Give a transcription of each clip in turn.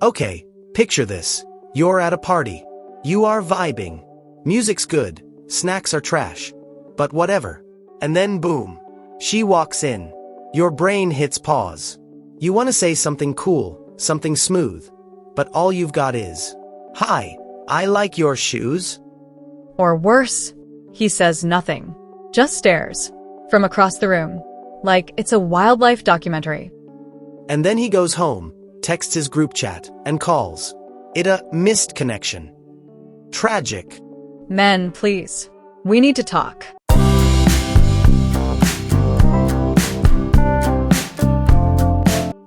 Okay, picture this. You're at a party. You are vibing. Music's good, snacks are trash. But whatever. And then boom. She walks in. Your brain hits pause. You want to say something cool, something smooth. But all you've got is, "Hi, I like your shoes." Or worse, he says nothing, just stares from across the room, like it's a wildlife documentary. And then he goes home, texts his group chat, and calls. It a missed connection. Tragic. Men, please. We need to talk.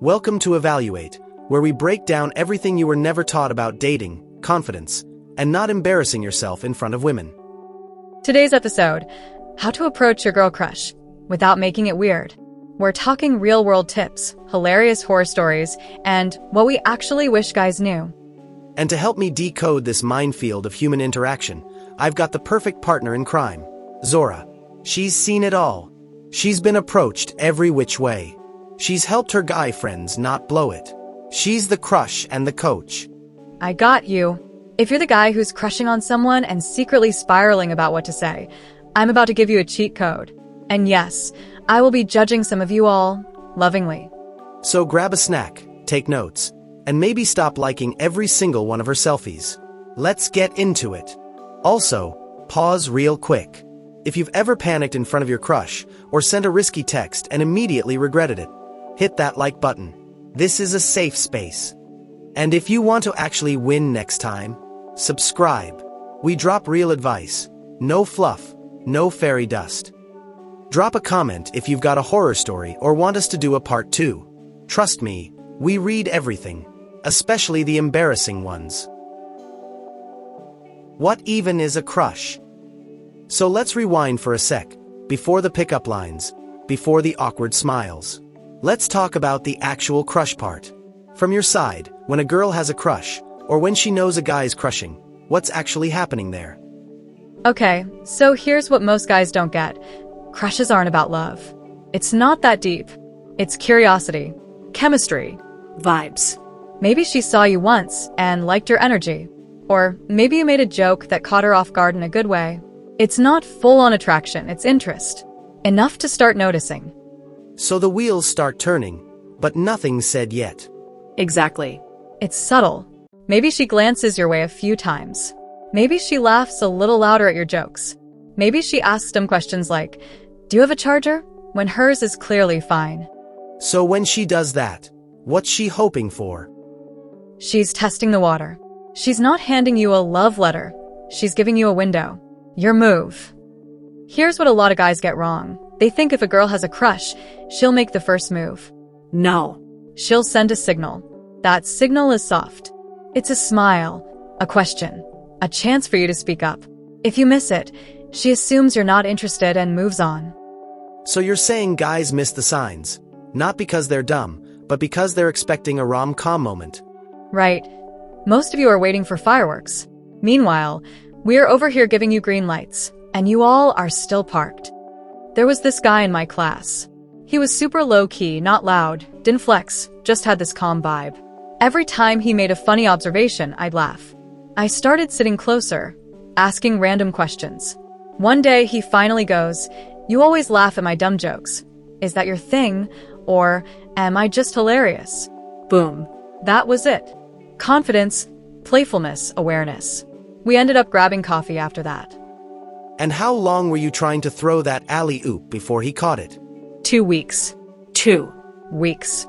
Welcome to Evaluate, where we break down everything you were never taught about dating, confidence, and not embarrassing yourself in front of women. Today's episode, how to approach your girl crush without making it weird. We're talking real-world tips, hilarious horror stories, and what we actually wish guys knew. And to help me decode this minefield of human interaction, I've got the perfect partner in crime, Zora. She's seen it all. She's been approached every which way. She's helped her guy friends not blow it. She's the crush and the coach. I got you. If you're the guy who's crushing on someone and secretly spiraling about what to say, I'm about to give you a cheat code. And yes, I will be judging some of you all lovingly. So grab a snack, take notes, and maybe stop liking every single one of her selfies. Let's get into it. Also, pause real quick. If you've ever panicked in front of your crush or sent a risky text and immediately regretted it, hit that like button. This is a safe space. And if you want to actually win next time, subscribe. We drop real advice. No fluff, no fairy dust. Drop a comment if you've got a horror story or want us to do a part 2. Trust me, we read everything, especially the embarrassing ones. What even is a crush? So let's rewind for a sec, before the pickup lines, before the awkward smiles. Let's talk about the actual crush part. From your side, when a girl has a crush, or when she knows a guy's crushing, what's actually happening there? Okay, so here's what most guys don't get. Crushes aren't about love. It's not that deep. It's curiosity, chemistry, vibes. Maybe she saw you once and liked your energy. Or maybe you made a joke that caught her off guard in a good way. It's not full-on attraction, it's interest. Enough to start noticing. So the wheels start turning, but nothing's said yet. Exactly. It's subtle. Maybe she glances your way a few times. Maybe she laughs a little louder at your jokes. Maybe she asks dumb questions like, "Do you have a charger?" when hers is clearly fine. So when she does that, what's she hoping for? She's testing the water. She's not handing you a love letter. She's giving you a window. Your move. Here's what a lot of guys get wrong. They think if a girl has a crush, she'll make the first move. No. She'll send a signal. That signal is soft. It's a smile, a question, a chance for you to speak up. If you miss it, she assumes you're not interested and moves on. So you're saying guys miss the signs, not because they're dumb, but because they're expecting a rom-com moment. Right. Most of you are waiting for fireworks. Meanwhile, we're over here giving you green lights, and you all are still parked. There was this guy in my class. He was super low-key, not loud, didn't flex, just had this calm vibe. Every time he made a funny observation, I'd laugh. I started sitting closer, asking random questions. One day, he finally goes, "You always laugh at my dumb jokes. Is that your thing? Or am I just hilarious?" Boom. That was it. Confidence, playfulness, awareness. We ended up grabbing coffee after that. And how long were you trying to throw that alley-oop before he caught it? 2 weeks. 2 weeks.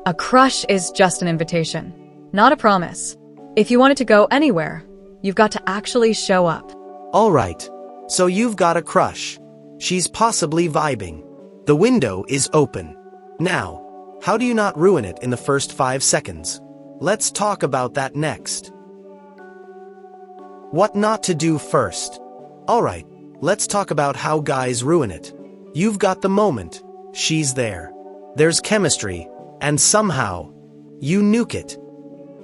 A crush is just an invitation, not a promise. If you want it to go anywhere, you've got to actually show up. All right. So you've got a crush. She's possibly vibing. The window is open. Now, how do you not ruin it in the first 5 seconds? Let's talk about that next. What not to do first. All right, let's talk about how guys ruin it. You've got the moment. She's there. There's chemistry. And somehow, you nuke it.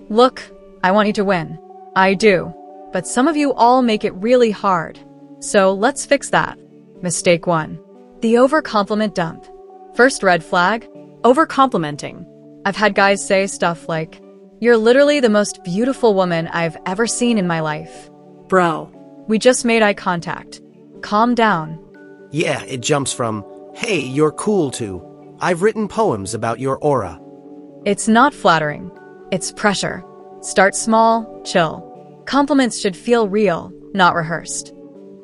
Look, I want you to win. I do. But some of you all make it really hard. So let's fix that. Mistake 1. The overcompliment dump. First red flag, overcomplimenting. I've had guys say stuff like, You're literally the most beautiful woman I've ever seen in my life. Bro, we just made eye contact. Calm down. Yeah, it jumps from, hey, you're cool to, I've written poems about your aura. It's not flattering. It's pressure. Start small, chill. Compliments should feel real, not rehearsed.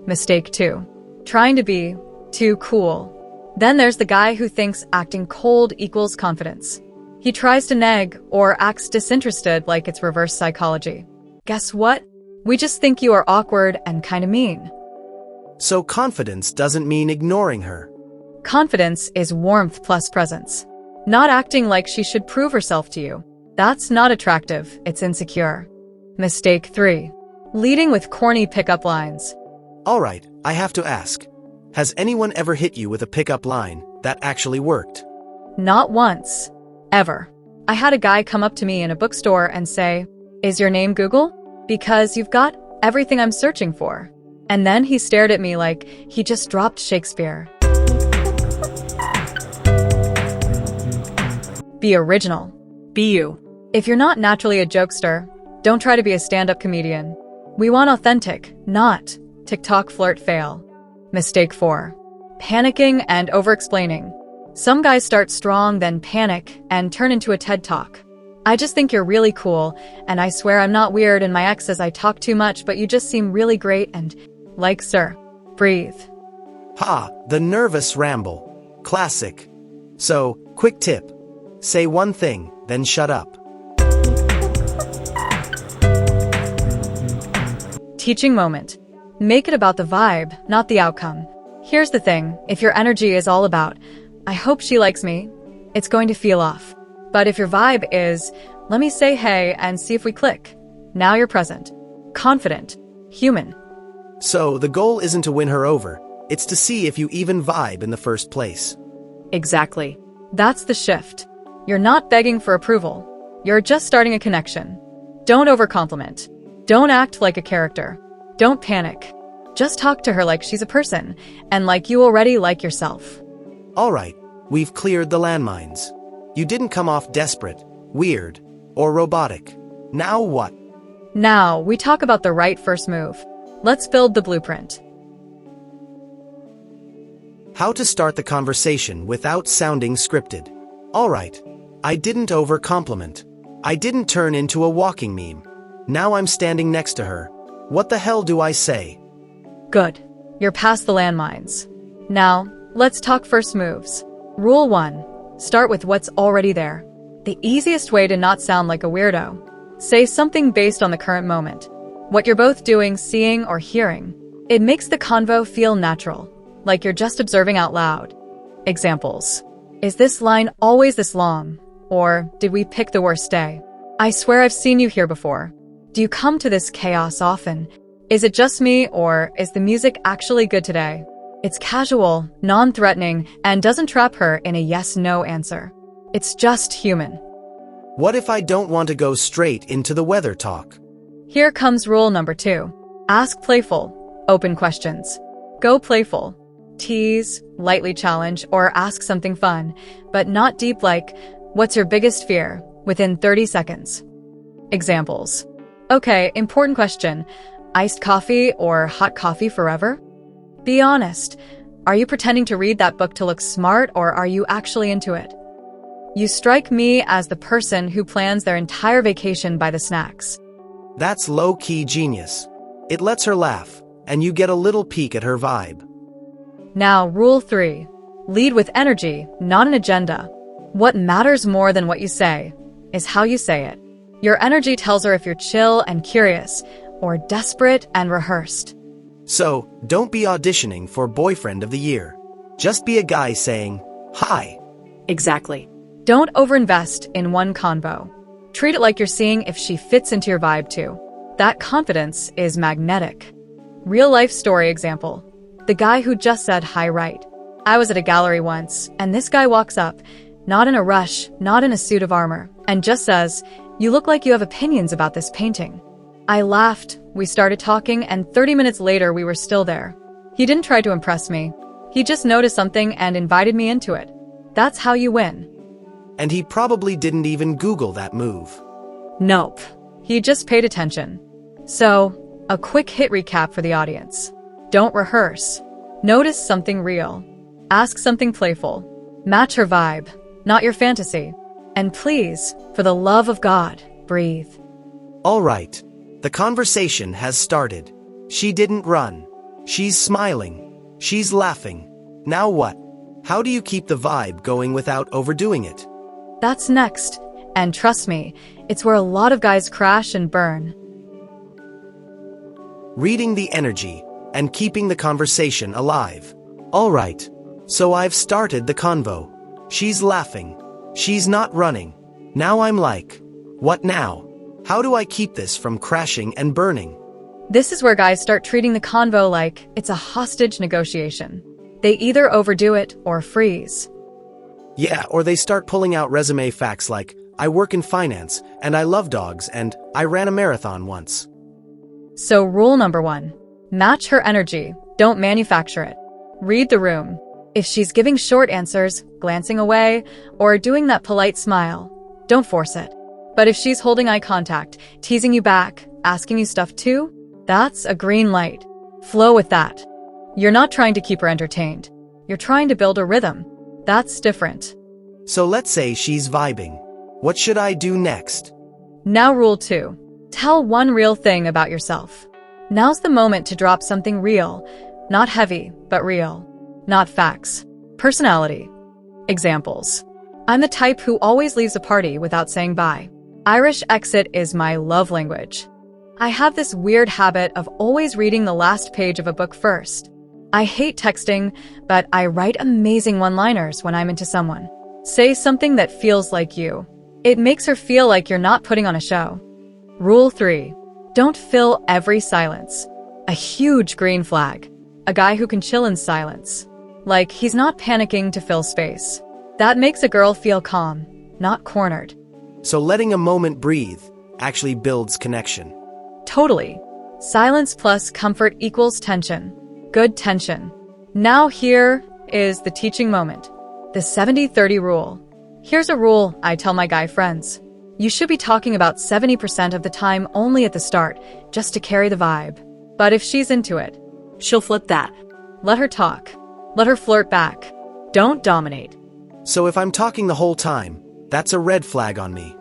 Mistake 2. Trying to be too cool. Then there's the guy who thinks acting cold equals confidence. He tries to nag or acts disinterested like it's reverse psychology. Guess what? We just think you are awkward and kinda mean. So confidence doesn't mean ignoring her. Confidence is warmth plus presence. Not acting like she should prove herself to you. That's not attractive, it's insecure. Mistake 3. Leading with corny pickup lines. Alright, I have to ask. Has anyone ever hit you with a pickup line that actually worked? Not once. Ever. I had a guy come up to me in a bookstore and say, "Is your name Google? Because you've got everything I'm searching for." And then he stared at me like he just dropped Shakespeare. Be original. Be you. If you're not naturally a jokester, don't try to be a stand-up comedian. We want authentic, not TikTok flirt fail. Mistake 4. Panicking and over-explaining. Some guys start strong, then panic, and turn into a TED Talk. I just think you're really cool, and I swear I'm not weird and my ex says I talk too much, but you just seem really great and, like, sir, breathe. Ha, the nervous ramble. Classic. So, quick tip. Say one thing, then shut up. Teaching moment. Make it about the vibe, not the outcome. Here's the thing, if your energy is all about, I hope she likes me, it's going to feel off. But if your vibe is, let me say hey and see if we click, now you're present, confident, human. So, the goal isn't to win her over, it's to see if you even vibe in the first place. Exactly. That's the shift. You're not begging for approval. You're just starting a connection. Don't overcompliment. Don't act like a character. Don't panic. Just talk to her like she's a person, and like you already like yourself. Alright, we've cleared the landmines. You didn't come off desperate, weird, or robotic. Now what? Now, we talk about the right first move. Let's build the blueprint. How to start the conversation without sounding scripted. Alright, I didn't overcompliment. I didn't turn into a walking meme. Now I'm standing next to her. What the hell do I say? Good. You're past the landmines. Now, let's talk first moves. Rule 1. Start with what's already there. The easiest way to not sound like a weirdo. Say something based on the current moment. What you're both doing, seeing, or hearing. It makes the convo feel natural, like you're just observing out loud. Examples. Is this line always this long? Or did we pick the worst day? I swear I've seen you here before. Do you come to this chaos often? Is it just me, or is the music actually good today? It's casual, non-threatening, and doesn't trap her in a yes-no answer. It's just human. What if I don't want to go straight into the weather talk? Here comes rule number 2. Ask playful, open questions. Go playful. Tease, lightly challenge, or ask something fun, but not deep like, what's your biggest fear, within 30 seconds. Examples. Okay, important question. Iced coffee or hot coffee forever? Be honest. Are you pretending to read that book to look smart, or are you actually into it? You strike me as the person who plans their entire vacation by the snacks. That's low-key genius. It lets her laugh, and you get a little peek at her vibe. Now, rule 3. Lead with energy, not an agenda. What matters more than what you say is how you say it. Your energy tells her if you're chill and curious, or desperate and rehearsed. So, don't be auditioning for boyfriend of the year. Just be a guy saying, hi. Exactly. Don't overinvest in one convo. Treat it like you're seeing if she fits into your vibe too. That confidence is magnetic. Real life story example. The guy who just said hi right. I was at a gallery once, and this guy walks up, not in a rush, not in a suit of armor, and just says, "You look like you have opinions about this painting." I laughed, we started talking, and 30 minutes later we were still there. He didn't try to impress me. He just noticed something and invited me into it. That's how you win. And he probably didn't even Google that move. Nope. He just paid attention. So, a quick hit recap for the audience. Don't rehearse. Notice something real. Ask something playful. Match her vibe, not your fantasy. And please, for the love of God, breathe. All right. The conversation has started. She didn't run. She's smiling. She's laughing. Now what? How do you keep the vibe going without overdoing it? That's next. And trust me, it's where a lot of guys crash and burn. Reading the energy and keeping the conversation alive. All right. So I've started the convo. She's laughing. She's not running. Now I'm like, what now? How do I keep this from crashing and burning? This is where guys start treating the convo like it's a hostage negotiation. They either overdo it or freeze. Yeah, or they start pulling out resume facts like, I work in finance, and I love dogs, and I ran a marathon once. So rule number 1, match her energy, don't manufacture it. Read the room. If she's giving short answers, glancing away, or doing that polite smile, don't force it. But if she's holding eye contact, teasing you back, asking you stuff too, that's a green light. Flow with that. You're not trying to keep her entertained. You're trying to build a rhythm. That's different. So let's say she's vibing. What should I do next? Now rule 2. Tell one real thing about yourself. Now's the moment to drop something real. Not heavy, but real. Not facts. Personality. Examples. I'm the type who always leaves a party without saying bye. Irish exit is my love language. I have this weird habit of always reading the last page of a book first. I hate texting, but I write amazing one-liners when I'm into someone. Say something that feels like you. It makes her feel like you're not putting on a show. Rule 3. Don't fill every silence. A huge green flag. A guy who can chill in silence. Like he's not panicking to fill space. That makes a girl feel calm, not cornered. So letting a moment breathe actually builds connection. Totally. Silence plus comfort equals tension. Good tension. Now here is the teaching moment. The 70-30 rule. Here's a rule I tell my guy friends. You should be talking about 70% of the time only at the start, just to carry the vibe. But if she's into it, she'll flip that. Let her talk. Let her flirt back. Don't dominate. So if I'm talking the whole time, that's a red flag on me.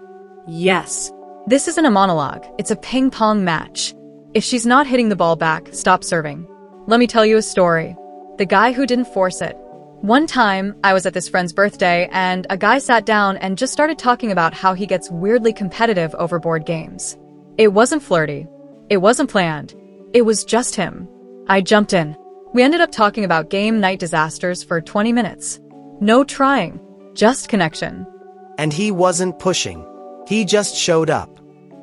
Yes. This isn't a monologue, it's a ping-pong match. If she's not hitting the ball back, stop serving. Let me tell you a story. The guy who didn't force it. One time, I was at this friend's birthday, and a guy sat down and just started talking about how he gets weirdly competitive over board games. It wasn't flirty. It wasn't planned. It was just him. I jumped in. We ended up talking about game night disasters for 20 minutes. No trying, just connection. And he wasn't pushing. He just showed up.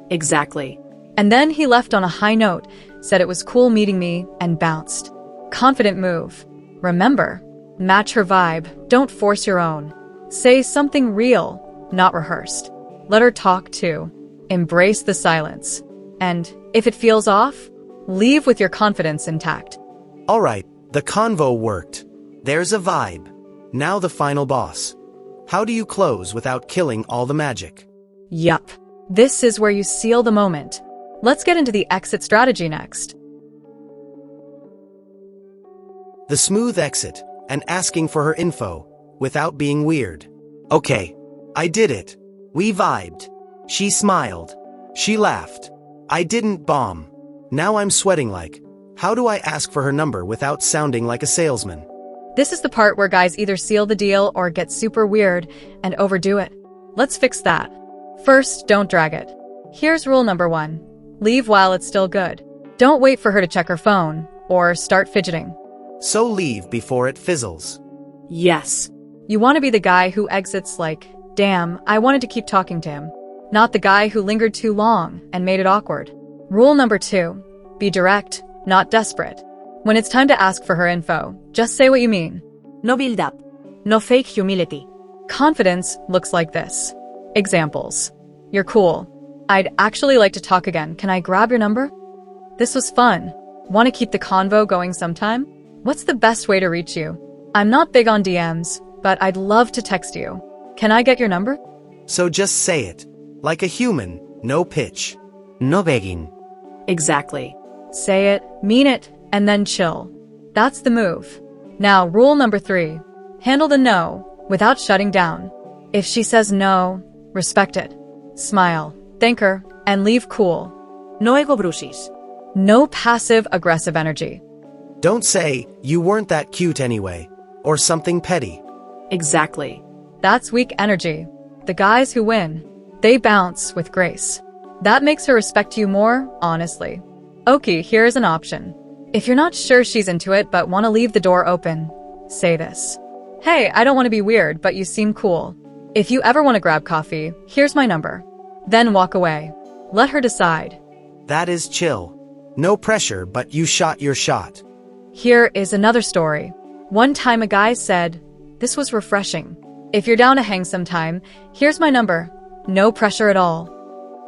Exactly. And then he left on a high note, said it was cool meeting me, and bounced. Confident move. Remember, match her vibe, don't force your own. Say something real, not rehearsed. Let her talk too. Embrace the silence. And if it feels off, leave with your confidence intact. All right, the convo worked. There's a vibe. Now the final boss. How do you close without killing all the magic? Yup. This is where you seal the moment. Let's get into the exit strategy next. The smooth exit, and asking for her info, without being weird. Okay, I did it. We vibed. She smiled. She laughed. I didn't bomb. Now I'm sweating like, how do I ask for her number without sounding like a salesman? This is the part where guys either seal the deal or get super weird and overdo it. Let's fix that. First, don't drag it. Here's rule number 1. Leave while it's still good. Don't wait for her to check her phone or start fidgeting. So leave before it fizzles. Yes. You want to be the guy who exits like, damn, I wanted to keep talking to him. Not the guy who lingered too long and made it awkward. Rule number 2. Be direct, not desperate. When it's time to ask for her info, just say what you mean. No build up. No fake humility. Confidence looks like this. Examples. You're cool. I'd actually like to talk again. Can I grab your number? This was fun. Want to keep the convo going sometime? What's the best way to reach you? I'm not big on DMs, but I'd love to text you. Can I get your number? So just say it. Like a human, No pitch. No begging. Exactly. Say it, mean it, and then chill. That's the move. Now, rule number 3. Handle the no without shutting down. If she says no, respect it. Smile, thank her, and leave cool. No ego brusis. No passive-aggressive energy. Don't say, you weren't that cute anyway, or something petty. Exactly. That's weak energy. The guys who win, they bounce with grace. That makes her respect you more, honestly. Okay, here's an option. If you're not sure she's into it but want to leave the door open, say this. Hey, I don't want to be weird, but you seem cool. If you ever want to grab coffee, here's my number. Then walk away. Let her decide. That is chill. No pressure, but you shot your shot. Here is another story. One time a guy said, "This was refreshing. If you're down to hang sometime, here's my number. No pressure at all."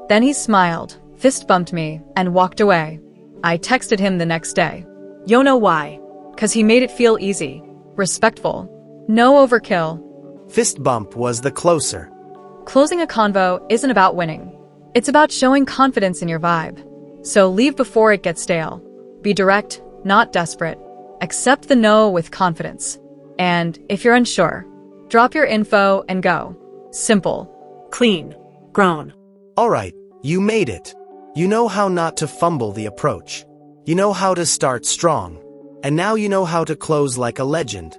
Then he smiled, fist bumped me, and walked away. I texted him the next day. You know why? 'Cause he made it feel easy, respectful, no overkill. Fist bump was the closer. Closing a convo isn't about winning. It's about showing confidence in your vibe. So leave before it gets stale. Be direct, not desperate. Accept the no with confidence. And if you're unsure, drop your info and go. Simple. Clean. Grown. Alright, you made it. You know how not to fumble the approach. You know how to start strong. And now you know how to close like a legend.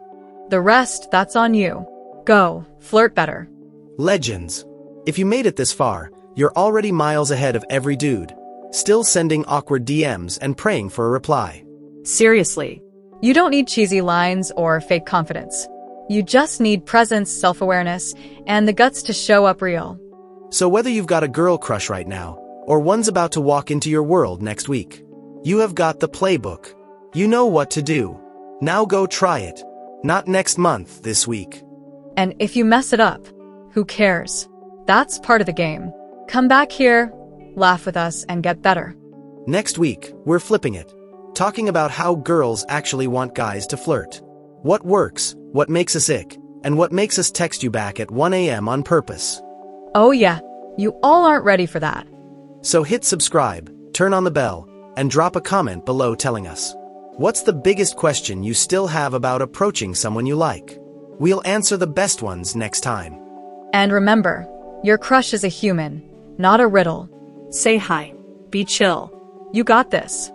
The rest, that's on you. Go, flirt better. Legends. If you made it this far, you're already miles ahead of every dude. Still sending awkward DMs and praying for a reply. Seriously. You don't need cheesy lines or fake confidence. You just need presence, self-awareness, and the guts to show up real. So whether you've got a girl crush right now, or one's about to walk into your world next week, you have got the playbook. You know what to do. Now go try it. Not next month, this week. And if you mess it up, who cares? That's part of the game. Come back here, laugh with us, and get better. Next week, we're flipping it. Talking about how girls actually want guys to flirt. What works, what makes us ick, and what makes us text you back at 1 a.m. on purpose. Oh yeah, you all aren't ready for that. So hit subscribe, turn on the bell, and drop a comment below telling us. What's the biggest question you still have about approaching someone you like? We'll answer the best ones next time. And remember, your crush is a human, not a riddle. Say hi. Be chill. You got this.